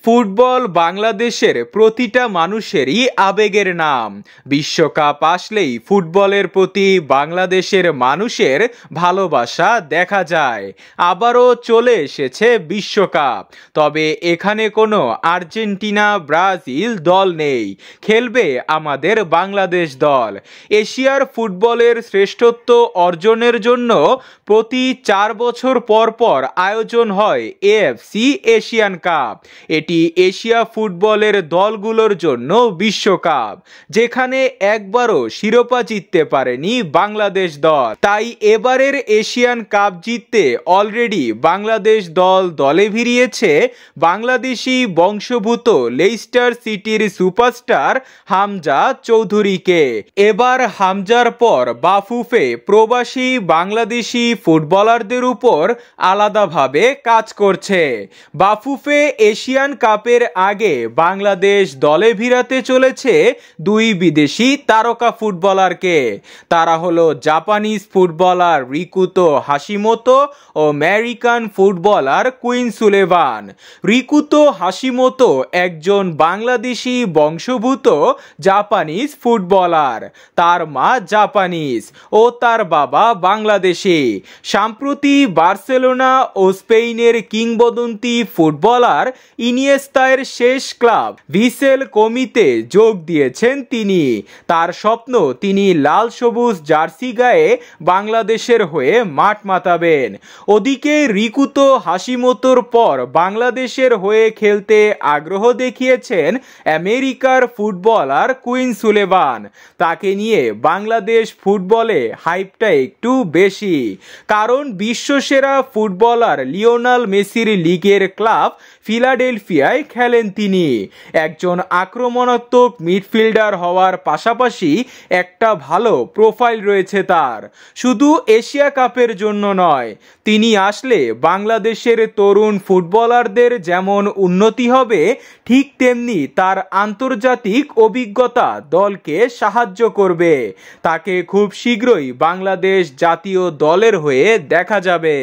Football বাংলাদেশের প্রতিটা মানুষেরই আবেগের নাম। বিশ্বকাপ আসলেই ফুটবলের প্রতি বাংলাদেশের মানুষের ভালোবাসা দেখা যায়। আবারও চলে এসেছে বিশ্বকাপ, তবে এখানে কোনো আর্জেন্টিনা ব্রাজিল দল নেই, খেলবে আমাদের বাংলাদেশ দল। এশিয়ার ফুটবলের শ্রেষ্ঠত্ব অর্জনের জন্য প্রতি 4 বছর পর পর আয়োজন হয় এএফসি এশিয়ান কাপ। এটি এশিয়া ফুটবলের দলগুলোর জন্য বিশ্বকাপ, যেখানে একবারও শিরোপা জিততে পারেনি বাংলাদেশ দল। তাই এবারের এশিয়ান কাপ জিততে অলরেডি বাংলাদেশ দলে ভিড়িয়েছে বাংলাদেশি বংশোদ্ভূত লেস্টার সিটির সুপারস্টার হামজা চৌধুরীকে। এবার হামজার পর বাফুফে প্রবাসী বাংলাদেশি ফুটবলারদের উপর আলাদাভাবে কাজ করছে। বাফুফে এশিয়ান কাপের আগে বাংলাদেশ দলে ভিড়াতে চলেছে 2 বিদেশি তারকা ফুটবলারকে। তারা হলো জাপানিজ ফুটবলার রিকুতো হাশিমোতো ও আমেরিকান ফুটবলার কুইন সুলেভান। রিকুতো হাশিমোতো একজন বাংলাদেশি বংশোদ্ভূত জাপানিজ ফুটবলার। তার মা জাপানিজ ও তার বাবা বাংলাদেশি। সম্প্রতি বার্সেলোনা ও স্পেনের কিংবদন্তি ফুটবলার ইনিয়েস্তার শেষ ক্লাব ভিসেল কোমিতে যোগ দিয়েছেন তিনি। তার স্বপ্ন তিনি লাল সবুজ জার্সি গায়ে বাংলাদেশের হয়ে মাঠ মাতাবেন। ওদিকে রিকুতো হাশিমোতোর পর বাংলাদেশের হয়ে খেলতে আগ্রহ দেখিয়েছেন আমেরিকার ফুটবলার কুইন সুলেভান। তাকে নিয়ে বাংলাদেশ ফুটবলে হাইপটা একটু বেশি, কারণ বিশ্বসেরা ফুটবলার লিওনেল মেসির লিগের ক্লাব ফিলাডেলফিয়ায় খেলেন তিনি। একজন আক্রমণাত্মক মিডফিল্ডার হওয়ার পাশাপাশি একটা ভালো প্রোফাইল রয়েছে তার, শুধু এশিয়া কাপের জন্য নয়। তিনি আসলে বাংলাদেশের তরুণ ফুটবলারদের যেমন উন্নতি হবে, ঠিক তেমনি তার আন্তর্জাতিক অভিজ্ঞতা দলকে সাহায্য করবে। তাকে খুব শীঘ্রই বাংলাদেশ জাতীয় দলের হয়ে দেখা যাবে।